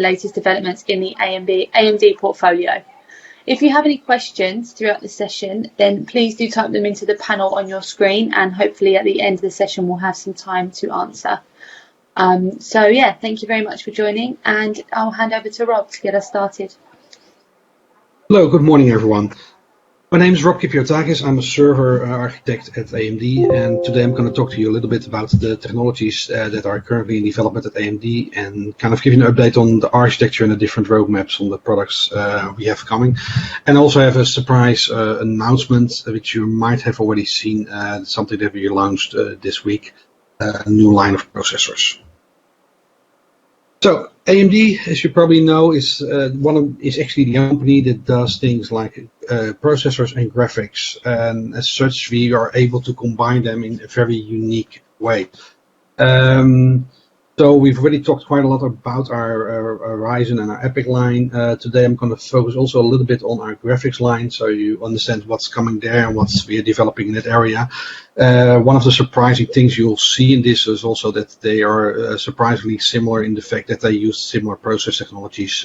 latest developments in the AMD portfolio. If you have any questions throughout the session, then please do type them into the panel on your screen, and hopefully at the end of the session we'll have some time to answer. So yeah, thank you very much for joining, and I'll hand over to Rob to get us started. Hello, good morning everyone. My name is Rob Kipiotakis. I'm a server architect at AMD, and today I'm going to talk to you a little bit about the technologies that are currently in development at AMD, and kind of give you an update on the architecture and the different roadmaps on the products we have coming. And also have a surprise announcement, which you might have already seen, something that we launched this week, a new line of processors. So AMD, as you probably know, is actually the company that does things like processors and graphics, and as such we are able to combine them in a very unique way. So we've already talked quite a lot about our Ryzen and our EPYC line. Today I'm going to focus also a little bit on our graphics line, so you understand what's coming there and what we are developing in that area. One of the surprising things you'll see in this is also that they are surprisingly similar in the fact that they use similar process technologies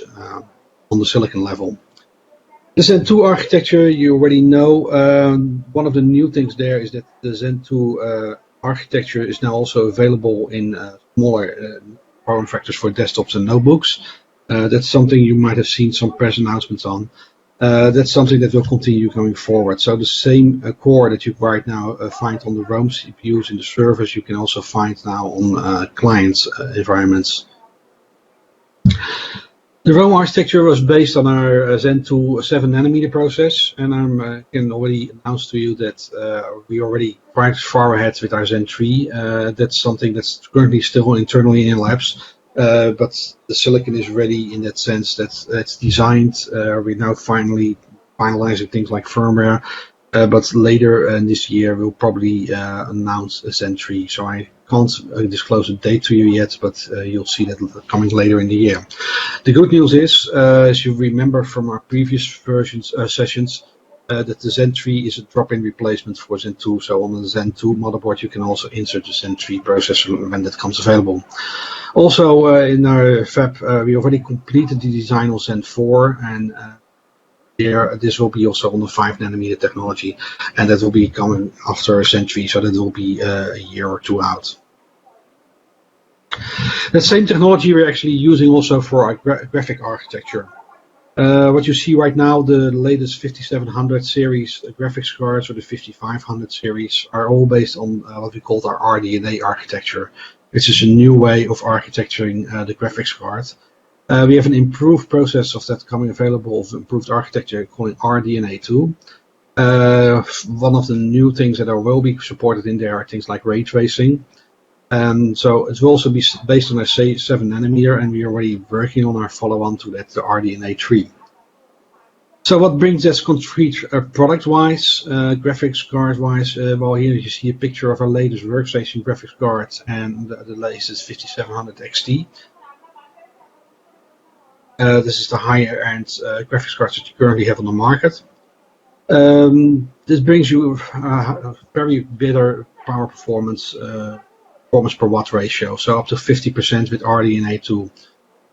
on the silicon level. The Zen 2 architecture, you already know. One of the new things there is that the Zen 2 architecture is now also available in smaller form factors for desktops and notebooks. That's something you might have seen some press announcements on. That's something that will continue going forward. So the same core that you right now find on the ROM CPUs in the servers, you can also find now on client environments. The ROM architecture was based on our Zen 2 7nm process, and I can already announce to you that we are already quite far ahead with our Zen 3. That's something that's currently still internally in labs, but the silicon is ready in that sense that it's designed. We're now finally finalizing things like firmware, but later this year we'll probably announce a Zen 3. So I can't disclose a date to you yet, but you'll see that coming later in the year. The good news is, as you remember from our previous sessions, that the Zen 3 is a drop-in replacement for Zen 2. So on the Zen 2 motherboard you can also insert the Zen 3 processor when that comes available. Also in our fab we already completed the design of Zen 4, and this will be also on the 5nm technology, and that will be coming after Zen 3, so that will be a year or two out. That same technology we're actually using also for our graphic architecture. What you see right now, the latest 5700 series graphics cards or the 5500 series are all based on what we call our RDNA architecture, which is a new way of architecturing the graphics card. We have an improved process of that coming available, of improved architecture called RDNA 2. One of the new things that will be supported in there are things like ray tracing. So it will also be based on a 7nm, and we're already working on our follow-on to that, the RDNA 3. So what brings us concrete product-wise, graphics card-wise? Well, here you see a picture of our latest workstation graphics card and the latest 5700 XT. This is the higher-end graphics cards that you currently have on the market. This brings you very better power performance per watt ratio, so up to 50% with RDNA 2.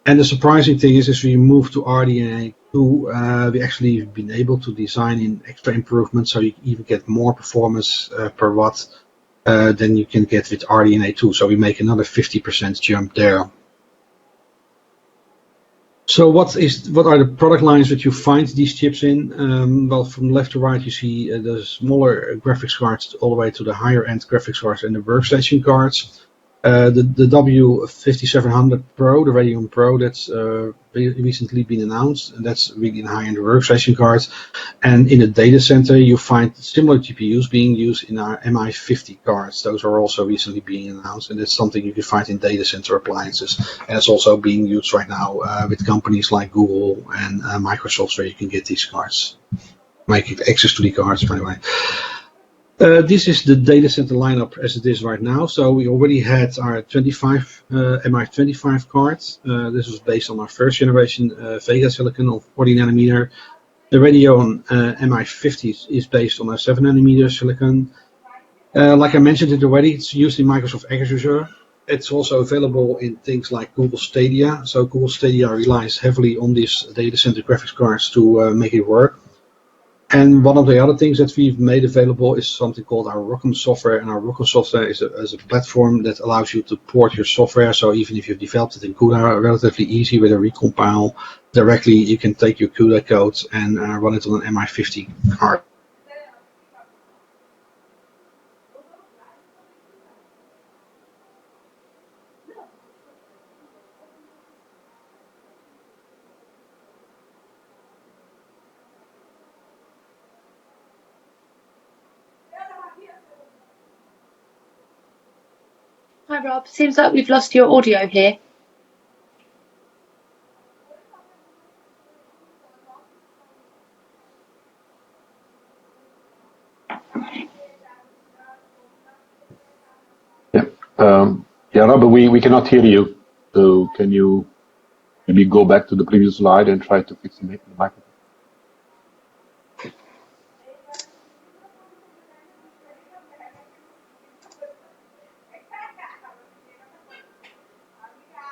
And the surprising thing is, as we move to RDNA 2, we actually have been able to design in extra improvements, so you even get more performance per watt than you can get with RDNA 2. So we make another 50% jump there. So what are the product lines that you find these chips in? Well, from left to right you see the smaller graphics cards all the way to the higher end graphics cards and the workstation cards. The W5700 Pro, the Radeon Pro, that's recently been announced, and that's really in high-end workstation cards. And in the data center you find similar GPUs being used in our MI50 cards. Those are also recently being announced, and it's something you can find in data center appliances. And it's also being used right now with companies like Google and Microsoft, where you can get these cards, make access to the cards anyway. This is the data center lineup as it is right now. So we already had our MI25 cards. This was based on our first generation Vega silicon of 40nm. The Radeon MI50 is based on a 7nm silicon. Like I mentioned it already, it's used in Microsoft Azure. it's also available in things like Google Stadia. So Google Stadia relies heavily on these data center graphics cards to make it work. And one of the other things that we've made available is something called our Rockham software. And our Rockham software is a platform that allows you to port your software. So even if you've developed it in CUDA, relatively easy with a recompile directly, you can take your CUDA code and run it on an MI50 card. Hi Rob, seems like we've lost your audio here. Yeah, Rob, we cannot hear you. So can you maybe go back to the previous slide and try to fix the microphone?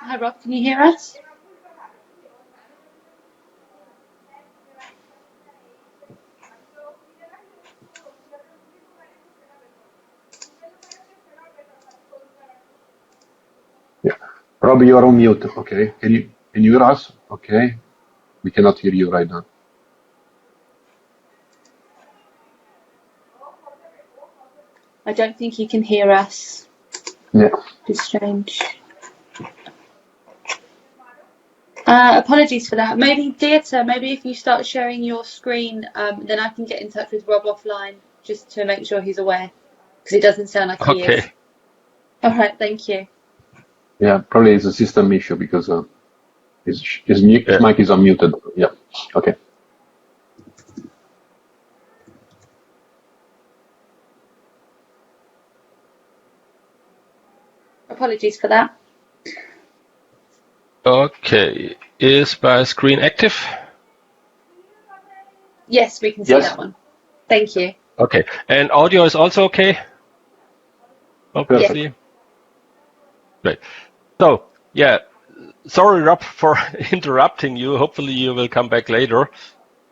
Hi Rob, can you hear us? Yeah, Rob, you are on mute. Okay, can you hear us? Okay, we cannot hear you right now. I don't think he can hear us. Yeah. It's strange. Apologies for that. Maybe Dieter, maybe if you start sharing your screen, then I can get in touch with Rob offline just to make sure he's aware, because it doesn't sound like he is. All right, thank you. Yeah, probably it's a system issue because his mic is unmuted. Yeah. Okay. Apologies for that. Okay, is my screen active? Yes, we can see that one. Thank you. Okay, and audio is also okay? Obviously. Yeah. Great. So, yeah, sorry Rob for interrupting you. Hopefully you will come back later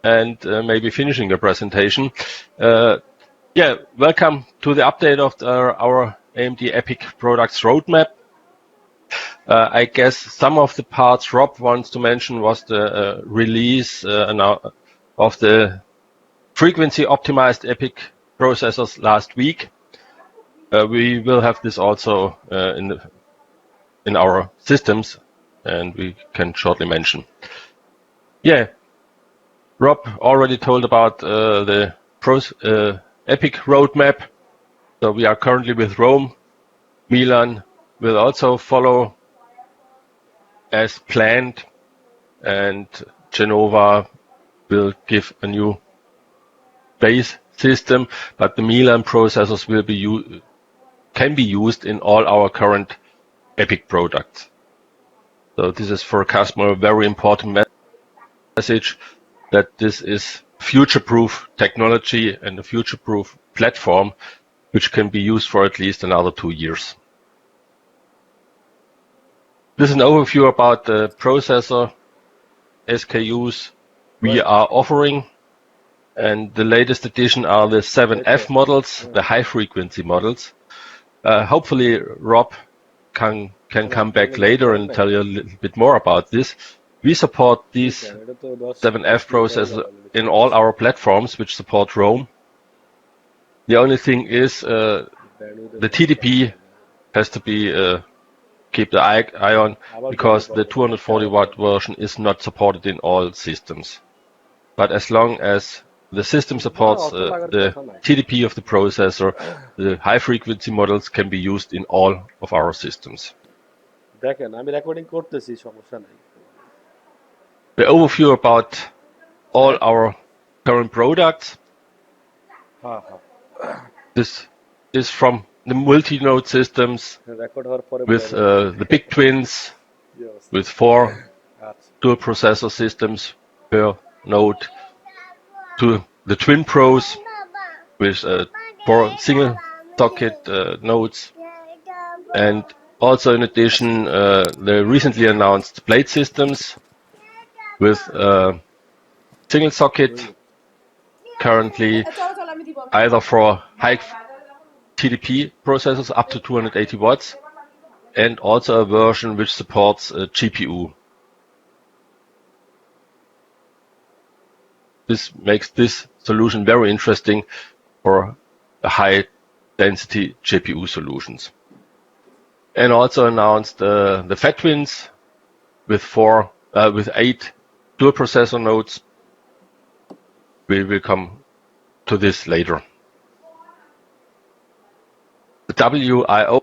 and maybe finishing the presentation. Yeah, welcome to the update of our AMD EPYC products roadmap. I guess some of the parts Rob wants to mention was the release of the frequency optimized EPYC processors last week. We will have this also in our systems, and we can shortly mention. Yeah, Rob already told about the EPYC roadmap. So we are currently with Rome. Milan will also follow as planned, and Genova will give a new base system, but the Milan processors will can be used in all our current EPYC products. So this is for a customer a very important message that this is future-proof technology and a future-proof platform which can be used for at least another 2 years. This is an overview about the processor SKUs we are offering, and the latest edition are the 7F models, the high-frequency models. Hopefully, Rob can come back later and tell you a little bit more about this. We support these 7F processors in all our platforms which support Rome. The only thing is the TDP has to be keep the eye on, because the 240 watt version is not supported in all systems. But as long as the system supports the TDP of the processor, the high frequency models can be used in all of our systems. The overview about all our current products. This is from the multi-node systems with the big twins, with 4 dual processor systems per node, to the twin pros with 4 single socket nodes, and Also, in addition, the recently announced blade systems with single socket, currently either for high TDP processors up to 280 watts, and also a version which supports GPU. This makes this solution very interesting for high density GPU solutions. And also announced the Fat Twins with 8 dual processor nodes. We will come to this later. The WIO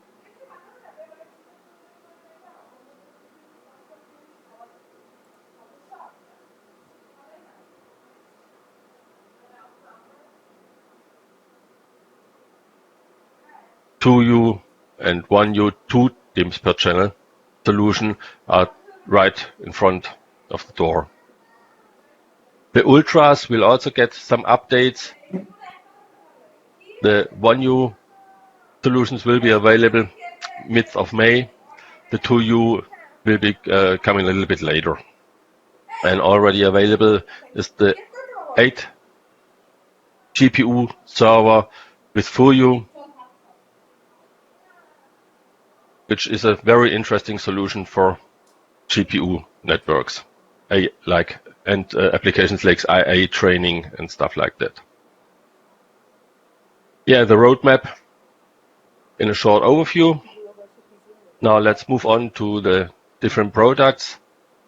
(2U and 1U 2 DIMMs per channel solution are right in front of the door. The Ultras will also get some updates. The 1U solutions will be available mid of May. The 2U will be coming a little bit later. And already available is the 8 GPU server with FUYU, which is a very interesting solution for GPU networks, and applications like IA training and stuff like that. Yeah, the roadmap in a short overview. Now let's move on to the different products.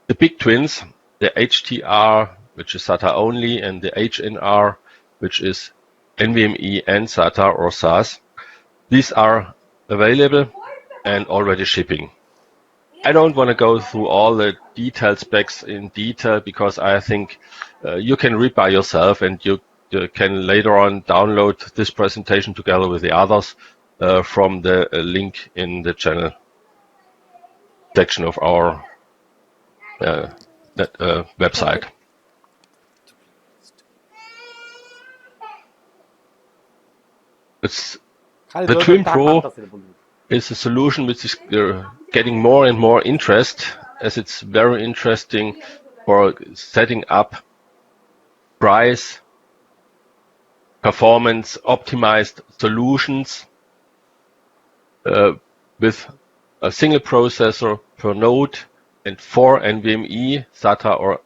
The big twins, the HTR, which is SATA only, and the HNR, which is NVMe and SATA or SAS. These are available and already shipping. I don't want to go through all the detailed specs in detail because I think you can read by yourself, and you can later on download this presentation together with the others from the link in the channel section of our website. The Twin Pro is a solution which is getting more and more interest, as it's very interesting for setting up price, performance optimized solutions with a single processor per node and 4 NVMe SATA or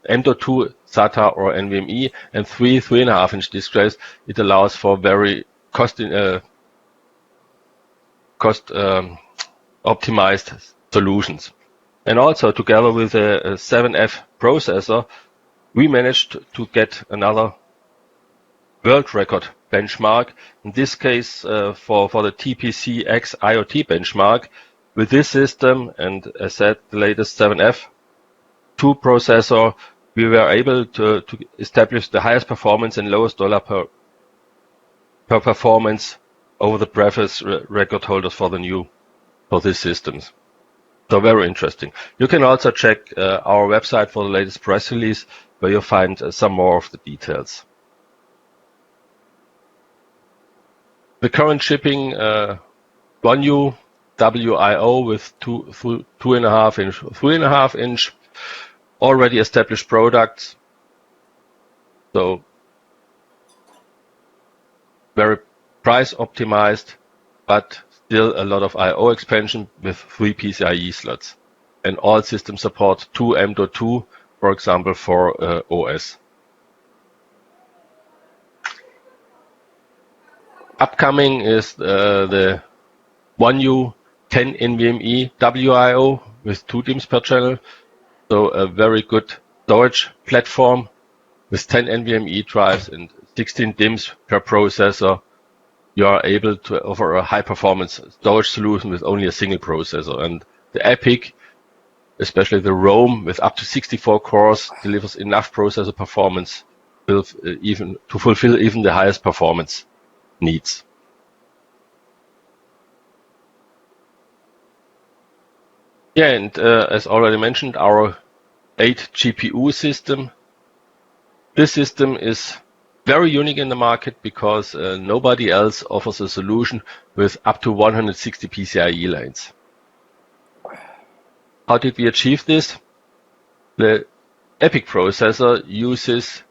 M.2 SATA or NVMe and 3.5-inch displays. It allows for very cost optimized solutions. And also together with a 7F processor, we managed to get another world record benchmark, in this case for the TPC-X IoT benchmark. With this system and as said, the latest 7F2 processor, we were able to establish the highest performance and lowest dollar per performance over the previous record holders for these systems. So very interesting. You can also check our website for the latest press release, where you'll find some more of the details. The current shipping 1U WIO with 2.5 inch, 3.5 inch, already established products. So very price optimized, but still a lot of I/O expansion with 3 PCIe slots. And all systems support 2 M.2, for example, for OS. Upcoming is the 1U 10 NVMe WIO with 2 DIMMs per channel. So a very good storage platform with 10 NVMe drives and 16 DIMMs per processor. You are able to offer a high performance storage solution with only a single processor. And the EPYC, especially the Rome with up to 64 cores, delivers enough processor performance to fulfill even the highest performance needs. Yeah, and as already mentioned, our 8 GPU system. This system is very unique in the market because nobody else offers a solution with up to 160 PCIe lanes. How did we achieve this? The EPYC processor uses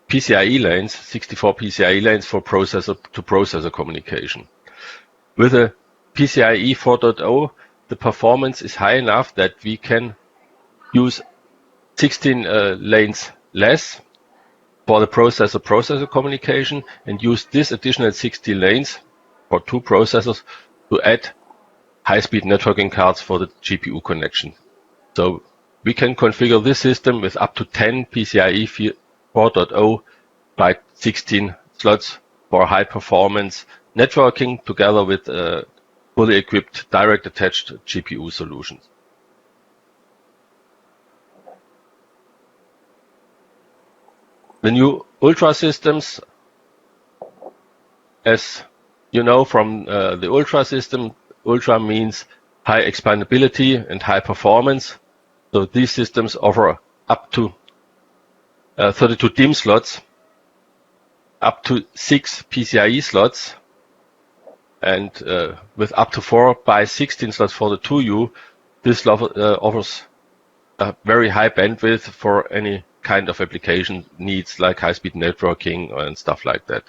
PCIe lanes, 64 PCIe lanes for processor-to-processor communication. With a PCIe 4.0, the performance is high enough that we can use 16 lanes less for the processor-processor communication and use this additional 60 lanes for 2 processors to add high-speed networking cards for the GPU connection. So we can configure this system with up to 10 PCIe 4.0 by 16 slots for high performance networking together with fully equipped direct attached GPU solutions. The new Ultra systems, as you know from the Ultra system, Ultra means high expandability and high performance. So these systems offer up to 32 DIMM slots, up to 6 PCIe slots, and with up to 4 by 16 slots for the 2U, this offers a very high bandwidth for any kind of application needs like high-speed networking and stuff like that.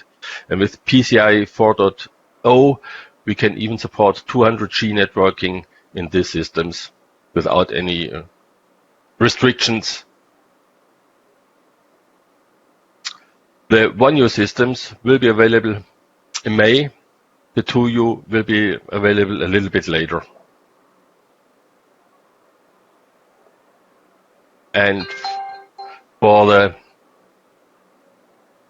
And with PCIe 4.0, we can even support 200G networking in these systems without any restrictions. The 1U systems will be available in May. The 2U will be available a little bit later. And for the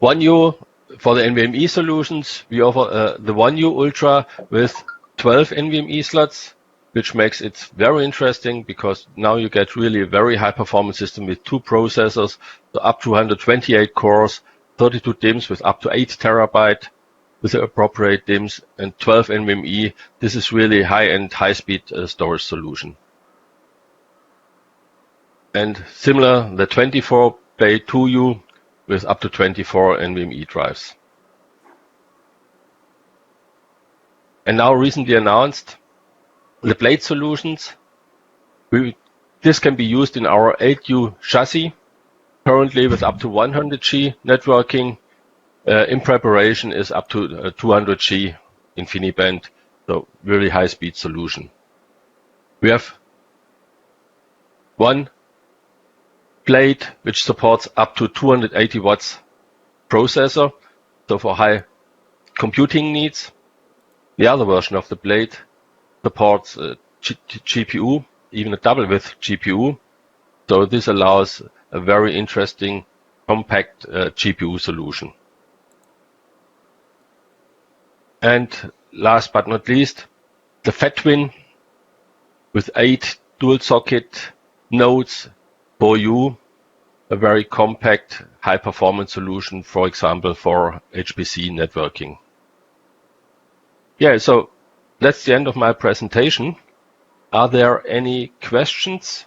1U, for the NVMe solutions, we offer the 1U Ultra with 12 NVMe slots, which makes it very interesting because now you get really a very high performance system with 2 processors, so up to 128 cores, 32 DIMMs with up to 8 terabyte with the appropriate DIMMs and 12 NVMe. This is really high-end, high-speed storage solution. And similar, the 24-bay 2U with up to 24 NVMe drives. And now recently announced the blade solutions. This can be used in our 8U chassis, currently with up to 100G networking. In preparation is up to 200G InfiniBand, so really high-speed solution. We have one blade which supports up to 280 watts processor, so for high computing needs. The other version of the blade supports GPU, even a double width GPU. So this allows a very interesting compact GPU solution. And last but not least, the FatWin with 8 dual socket nodes for you, a very compact high performance solution, for example, for HPC networking. Yeah, so that's the end of my presentation. Are there any questions?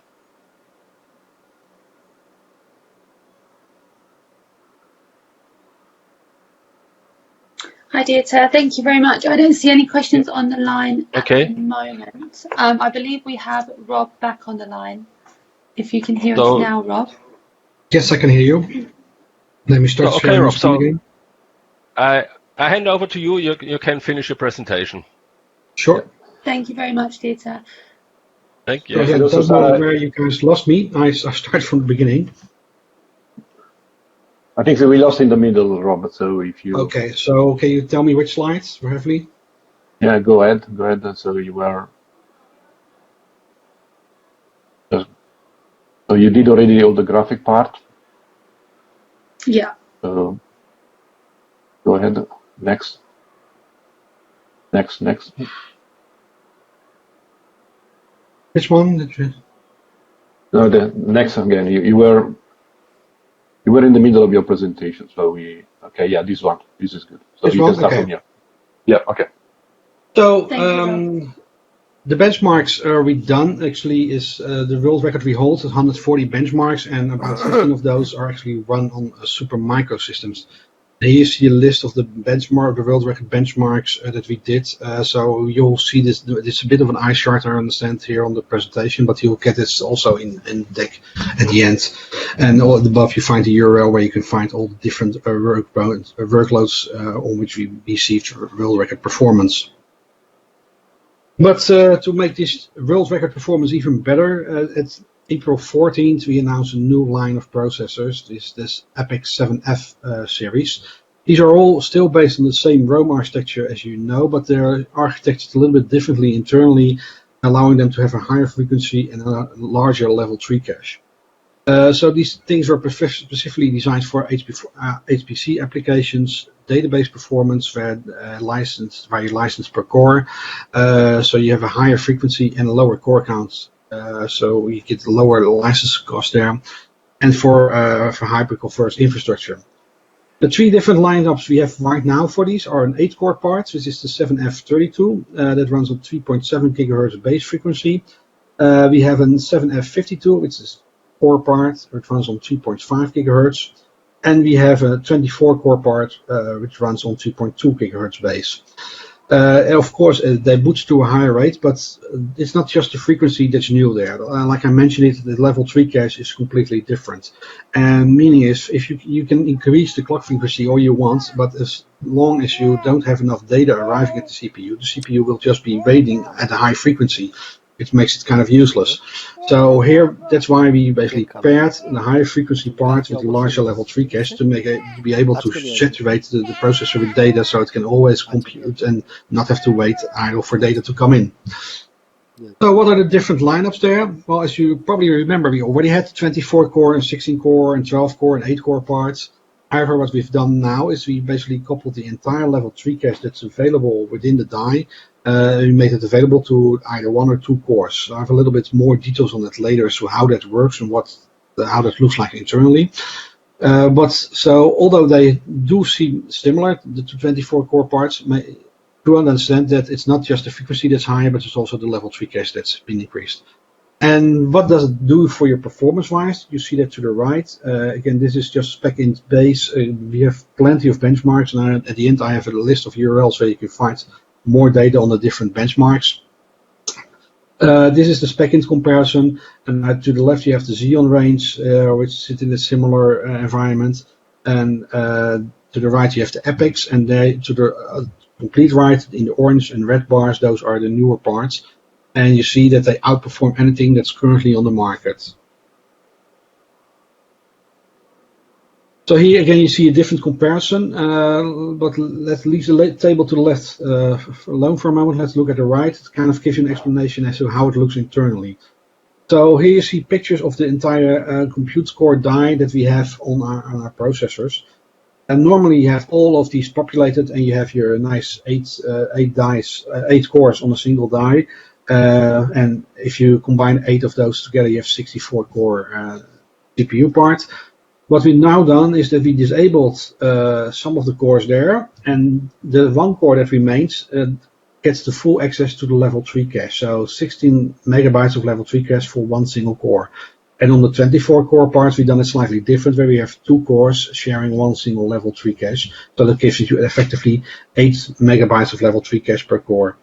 Hi, Dieter. Thank you very much. I don't see any questions on the line at Okay. the moment. I believe we have Rob back on the line. If you can hear us now, Rob. Yes, I can hear you. Let me start sharing Rob, screen again. I hand over to you. You can finish your presentation. Sure. Thank you very much, Dieter. Thank you. So again, don't know where you guys lost me. I start from the beginning. I think that we lost in the middle, Robert. So if you Okay, so can you tell me which slides roughly? yeah, go ahead. So you were. So you did already all the graphic part. Yeah. So go ahead. Next. Which one? No, the next again. You were in the middle of your presentation. So okay, yeah, this one. This is good. So This you one? can start Okay. from here. Yeah, okay. So Thank you, the benchmarks we done actually is the world record we hold is 140 benchmarks, and about 15 of those are actually run on Supermicro systems. Here you see a list of the world record benchmarks that we did. So you'll see this. It's a bit of an eye chart, I understand, here on the presentation, but you'll get this also in the deck at the end. And above you find the URL where you can find all the different workloads on which we received world record performance. But to make this world record performance even better, at April 14th, we announced a new line of processors, this EPYC 7F series. These are all still based on the same ROM architecture as you know, but they're architected a little bit differently internally, allowing them to have a higher frequency and a larger level 3 cache. So these things were specifically designed for HPC applications, database performance where you license per core. So you have a higher frequency and a lower core count. So you get lower license cost there, and for hyper-converged infrastructure. The three different lineups we have right now for these are an 8-core part, which is the 7F32 that runs on 3.7 gigahertz base frequency. We have a 7F52, which is core part, which runs on 3.5 gigahertz, and we have a 24-core part, which runs on 2.2 gigahertz base. Of course, they boot to a higher rate, but it's not just the frequency that's new there. Like I mentioned, the level 3 cache is completely different. And meaning is, if you can increase the clock frequency all you want, but as long as you don't have enough data arriving at the CPU will just be waiting at a high frequency, which makes it kind of useless. So here, that's why we basically paired the higher frequency part with the larger level 3 cache to be able to saturate the processor with data so it can always compute and not have to wait idle for data to come in. So what are the different lineups there? Well, as you probably remember, we already had 24-core and 16-core and 12-core and 8-core parts. However, what we've done now is we basically coupled the entire level 3 cache that's available within the die. We made it available to either 1 or 2 cores. So I have a little bit more details on that later, so how that works and how that looks like internally. But so although they do seem similar, the 24-core parts, do understand that it's not just the frequency that's higher, but it's also the level 3 cache that's been increased. And what does it do for your performance-wise? You see that to the right. Again, this is just spec-int base. We have plenty of benchmarks, and at the end I have a list of URLs where you can find more data on the different benchmarks. This is the spec-int comparison, and to the left you have the Xeon range, which sit in a similar environment, and to the right you have the EPYCs, and to the complete right in the orange and red bars, those are the newer parts. And you see that they outperform anything that's currently on the market. So here again you see a different comparison, but let's leave the table to the left alone for a moment. Let's look at the right. It kind of gives you an explanation as to how it looks internally. So here you see pictures of the entire compute core die that we have on our processors. And normally you have all of these populated, and you have your nice 8 cores on a single die. And if you combine 8 of those together, you have 64-core CPU part. What we've now done is that we disabled some of the cores there, and the one core that remains gets the full access to the level 3 cache. So 16 megabytes of level 3 cache for one single core. And on the 24-core parts, we've done it slightly different, where we have 2 cores sharing one single level 3 cache. So that gives you effectively 8 megabytes of level 3 cache per core.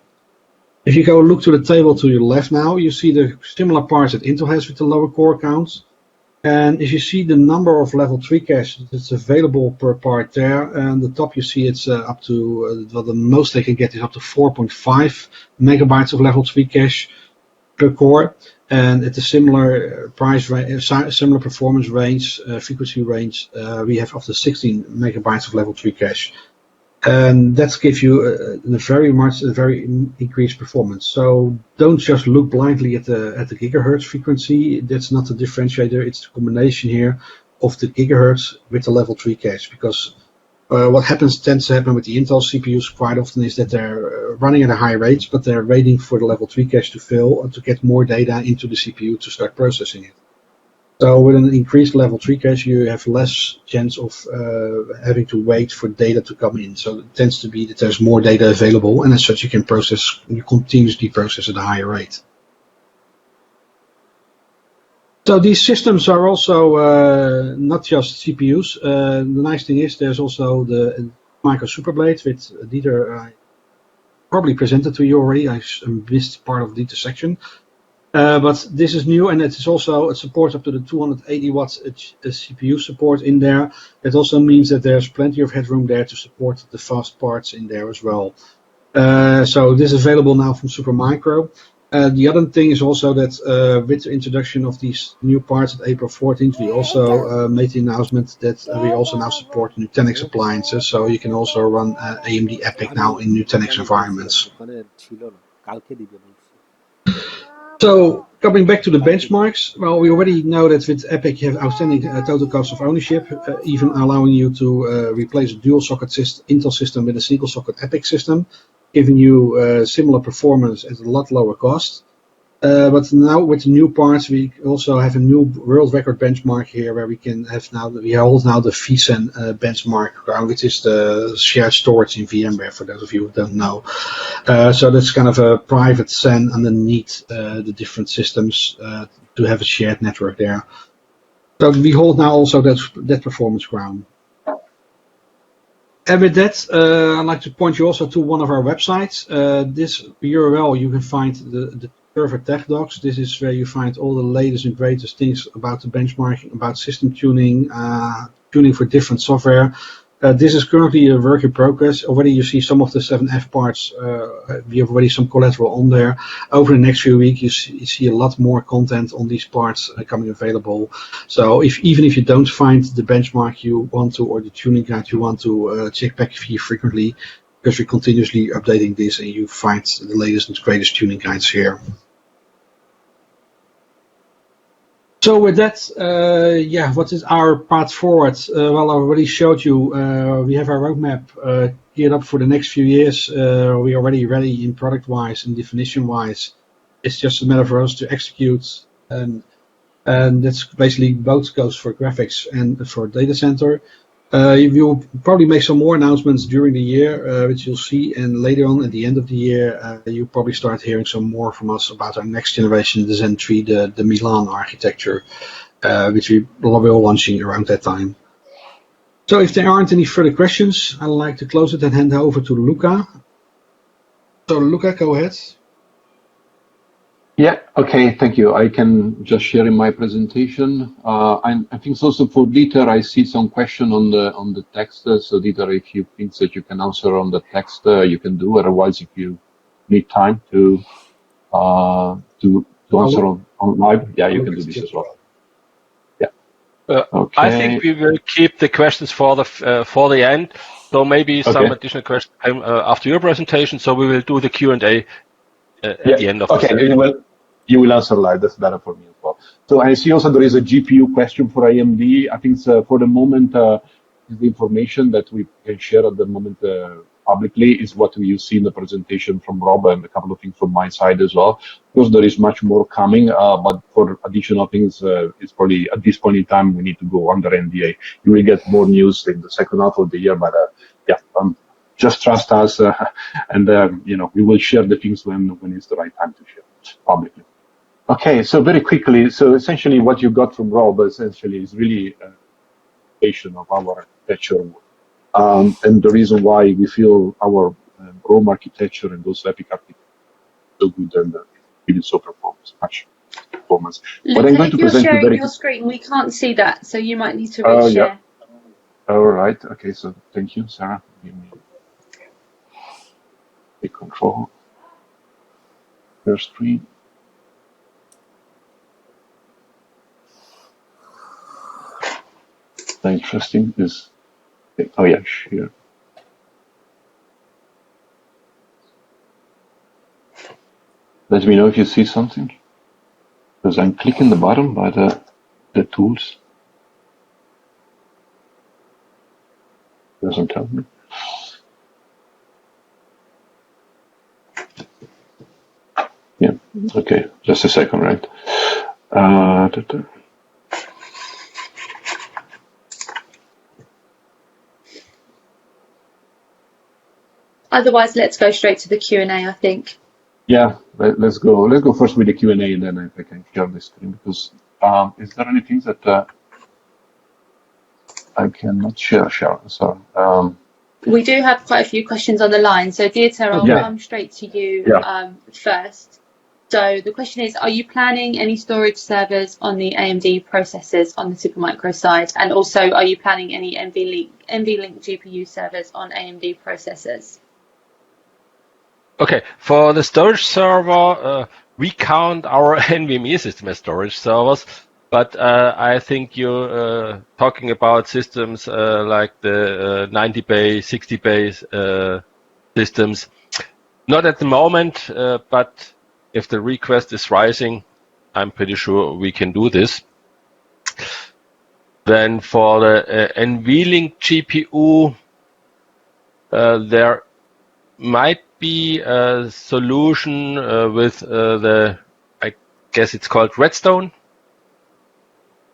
If you go look to the table to your left now, you see the similar parts that Intel has with the lower core counts. And if you see the number of level 3 cache that's available per part there, and the top you see it's up to, well, the most they can get is up to 4.5 megabytes of level 3 cache per core. And at a similar price range, similar performance range, frequency range, we have up to 16 megabytes of level 3 cache. And that gives you a very increased performance. So don't just look blindly at the gigahertz frequency. That's not the differentiator. It's the combination here of the gigahertz with the level 3 cache. Because what tends to happen with the Intel CPUs quite often is that they're running at a high rate, but they're waiting for the level 3 cache to fill to get more data into the CPU to start processing it. So with an increased level 3 cache, you have less chance of having to wait for data to come in. So it tends to be that there's more data available, and as such you continuously process at a higher rate. So these systems are also not just CPUs. The nice thing is there's also the Micro Superblade, which Dieter probably presented to you already. I missed part of Dieter's section. But this is new, and it is also, it supports up to the 280 watts CPU support in there. It also means that there's plenty of headroom there to support the fast parts in there as well. So this is available now from Supermicro. The other thing is also that with the introduction of these new parts at April 14th, we also made the announcement that we also now support Nutanix appliances. So you can also run AMD EPYC now in Nutanix environments. So coming back to the benchmarks, well, we already know that with EPYC you have outstanding total cost of ownership, even allowing you to replace a dual socket Intel system with a single socket EPYC system, giving you similar performance at a lot lower cost. But now with the new parts, we also have a new world record benchmark here, where we hold now the vCen benchmark, which is the shared storage in VMware, for those of you who don't know. So that's kind of a private CEN underneath the different systems to have a shared network there. So we hold now also that performance crown. And with that, I'd like to point you also to one of our websites. This URL, you can find the server tech docs. This is where you find all the latest and greatest things about the benchmarking, about system tuning, tuning for different software. This is currently a work in progress. Already you see some of the 7F parts. We have already some collateral on there. Over the next few weeks, you see a lot more content on these parts coming available. So even if you don't find the benchmark you want to, or the tuning guide you want to, check back frequently, because we're continuously updating this, and you find the latest and greatest tuning guides here. So with that, what is our path forward? Well, I already showed you, we have our roadmap geared up for the next few years. We're already ready in product-wise and definition-wise. It's just a matter for us to execute, and that's basically both goes for graphics and for data center. We'll probably make some more announcements during the year, which you'll see, and later on at the end of the year, you'll probably start hearing some more from us about our next generation, the Zen 3, the Milan architecture, which we will be launching around that time. So if there aren't any further questions, I'd like to close it and hand over to Luca. So Luca, go ahead. Yeah, okay, thank you. I can just share in my presentation. I think it's also for Dieter, I see some question on the text. So Dieter, if you think that you can answer on the text, you can do. Otherwise, if you need time to answer on live, yeah, you can do this as well. Yeah. Okay. I think we will keep the questions for the end. So maybe some additional questions after your presentation. So we will do the Q&A at the end of the session. Well, you will answer live. That's better for me as well. So I see also there is a GPU question for AMD. I think for the moment, the information that we can share at the moment publicly is what you see in the presentation from Rob, and a couple of things from my side as well. Of course, there is much more coming, but for additional things, it's probably at this point in time we need to go under NDA. You will get more news in the second half of the year, but just trust us, and we will share the things when it's the right time to share it publicly. Okay, so very quickly, so essentially what you got from Rob essentially is really a foundation of our architecture, and the reason why we feel our Rome architecture and those EPYC architecture so good and really so much performance. But I'm going to present you your screen. We can't see that, so you might need to reshare. Yeah. All right. Okay. So thank you, Sarah. Give me the control. Your screen. Interesting is. Oh yeah, sure. Let me know if you see something, because I'm clicking the button by the tools. Doesn't tell me. Yeah. Okay. Just a second, right? Otherwise, let's go straight to the Q&A, I think. Yeah, let's go. Let's go first with the Q&A, and then I can share the screen, because Is there anything that I cannot share? Sorry. We do have quite a few questions on the line. So, Dieter, I'll come straight to you first. So the question is, are you planning any storage servers on the AMD processors on the Supermicro side? And also, are you planning any NVLink GPU servers on AMD processors? Okay, for the storage server, we count our NVMe system as storage servers, but I think you're talking about systems like the 90 bay, 60 bay systems. Not at the moment, but if the request is rising, I'm pretty sure we can do this. Then for the NVLink GPU, there might be a solution with I guess it's called Redstone,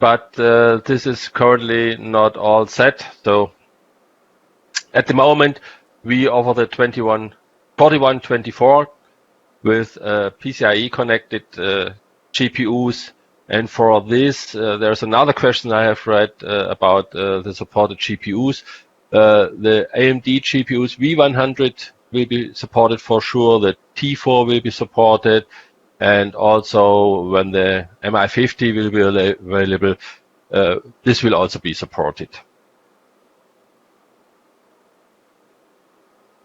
but this is currently not all set. So at the moment, we offer the 4124 with PCIe connected GPUs. And for this, there's another question I have read about the supported GPUs. The AMD GPUs V100 will be supported for sure. The T4 will be supported. And also when the MI50 will be available, this will also be supported.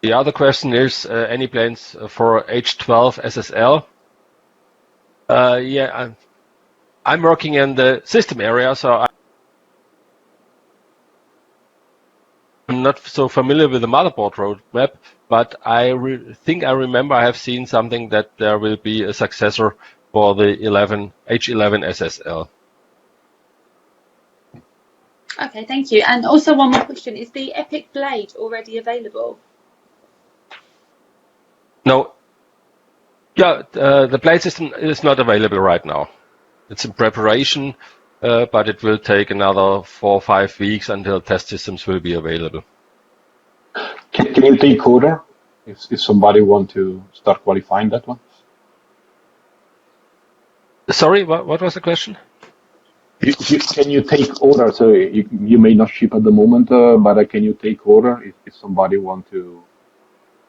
The other question is, any plans for H12 SSL? Yeah, I'm working in the system area, so I'm not so familiar with the motherboard roadmap, but I think I remember I have seen something that there will be a successor for the H11 SSL. Okay, thank you. And also one more question, is the EPYC Blade already available? No. Yeah, the Blade system is not available right now. It's in preparation, but it will take another 4 or 5 weeks until test systems will be available. Can you take order if somebody want to start qualifying that one? Sorry, what was the question? Can you take order? So you may not ship at the moment, but can you take order if somebody want to?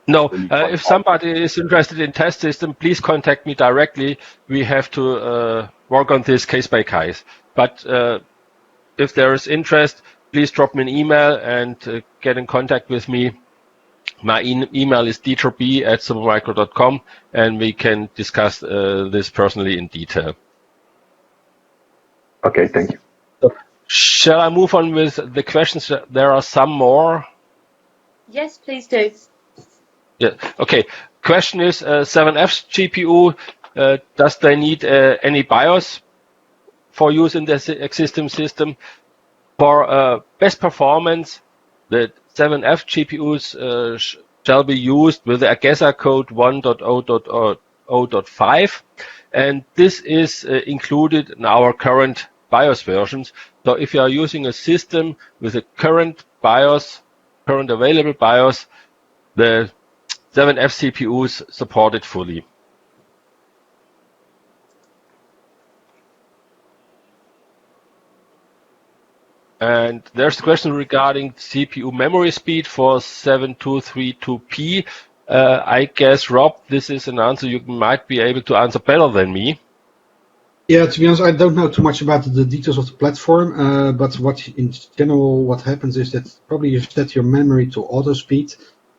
No, if somebody is interested in test system, please contact me directly. We have to work on this case by case. But if there is interest, please drop me an email and get in contact with me. My email is dieterb@supermicro.com, and we can discuss this personally in detail. Okay, thank you. Shall I move on with the questions? There are some more. Yes, please do. Yeah. Okay. Question is 7F's GPU. Does they need any BIOS for use in the existing system? For best performance, the 7F GPUs shall be used with the AGESA code 1.0.0.5, and this is included in our current BIOS versions. So if you are using a system with a current available BIOS, the 7F CPUs support it fully. And there's a question regarding CPU memory speed for 7232P. I guess, Rob, this is an answer you might be able to answer better than me. Yeah, to be honest, I don't know too much about the details of the platform, but in general, what happens is that probably you set your memory to auto speed,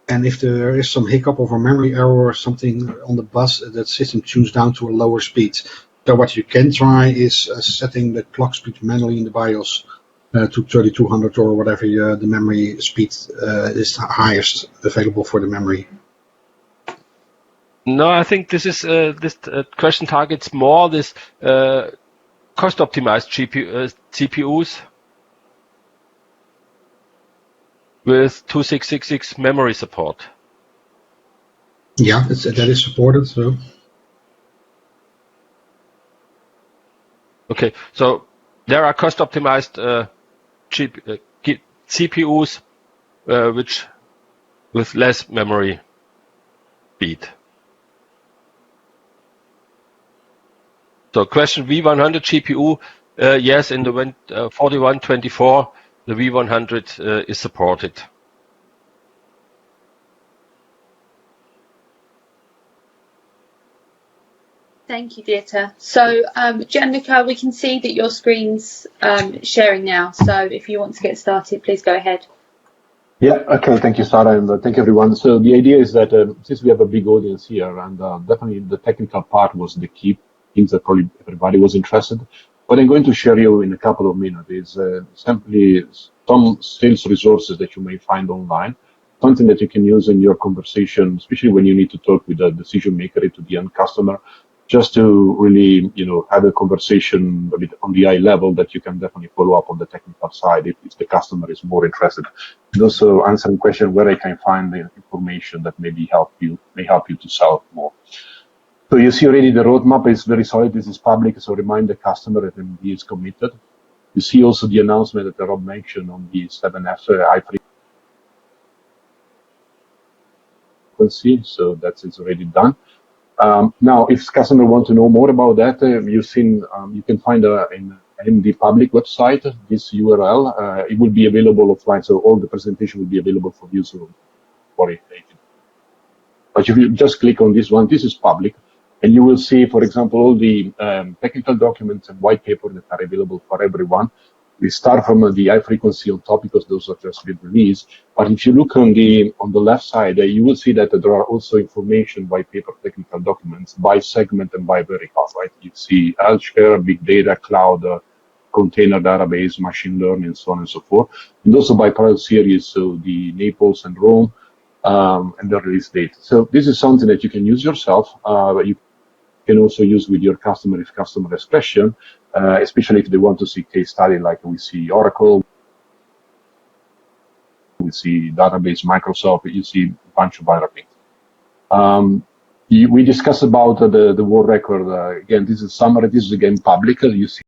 and if there is some hiccup of a memory error or something on the bus, that system tunes down to a lower speed. So what you can try is setting the clock speed manually in the BIOS to 3200 or whatever the memory speed is highest available for the memory. No, I think this is this question targets more this cost-optimized CPUs with 2666 memory support. Yeah, that is supported. So. Okay, so there are cost-optimized CPUs which with less memory speed. So question V100 GPU Yes, in the 4124, the V100 is supported. Thank you, Dieter. So, Gianluca, we can see that your screen's sharing now. So if you want to get started, please go ahead. Yeah, okay, thank you, Sarah, and thank you, everyone. So the idea is that since we have a big audience here, and definitely the technical part was the key things that probably everybody was interested. What I'm going to share you in a couple of minutes is simply some sales resources that you may find online, something that you can use in your conversation, especially when you need to talk with a decision maker to the end customer, just to really, have a conversation a bit on the eye level that you can definitely follow up on the technical side if the customer is more interested. And also answering question where I can find the information that may help you to sell more. So you see already the roadmap is very solid. This is public, so remind the customer that AMD is committed. You see also the announcement that Rob mentioned on the 7F high frequency, so that is already done. Now, if customer want to know more about that, you can find in AMD public website this URL. It will be available offline, so all the presentation will be available for you. So, worry. But if you just click on this one, this is public, and you will see, for example, all the technical documents and white paper that are available for everyone. We start from the high frequency on top because those are just been released. But if you look on the left side, you will see that there are also information, white paper, technical documents by segment and by vertical. Right? You see healthcare, big data, cloud, container database, machine learning, and so on and so forth. And also by product series, so the Naples and Rome. And the release date. So this is something that you can use yourself, but you can also use with your customer if customer has question, especially if they want to see case study like we see Oracle, we see database, Microsoft, you see a bunch of other things. We discussed about the world record. Again, this is summary. This is again public. You see